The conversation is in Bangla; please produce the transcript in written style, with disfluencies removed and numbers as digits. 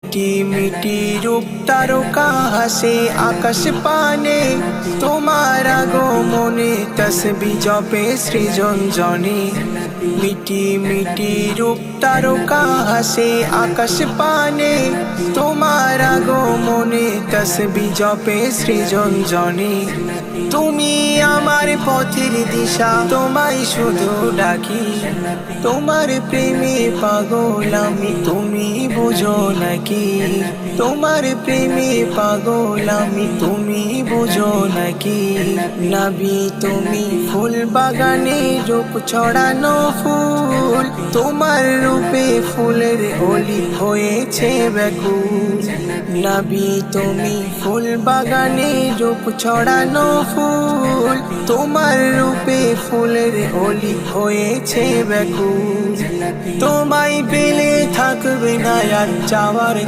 মিটি মিটি রূপ তারকা হাসে আকাশ পানে, তোমার আগমনে তসবিহ জপে সৃজন জনে। মিটি মিটি রূপ তারকা হাসে আকাশ পানে, তোমার আগমনে তসবিহ জপে সৃজন জনে। তুমি আমার পথের দিশা, তোমায় শুধু ডাকি, তোমার প্রেমে পাগল আমি, তুমি বুঝো নাকি? তোমার প্রেমে পাগল আমি, তুমি বুঝো নাকি? নবী তুমি ফুল বাগানে রূপ ছড়ানো ফুল, তোমার রূপে ফুলের অলি হয়েছে ব্যাকুল। নবী তুমি ফুল বাগানে রূপ ছড়ানো ফুল, তোমার রূপে ফুলের অলি হয়েছে ব্যাকুল। তোমায় পেলে থাকবে না আর চাওয়ার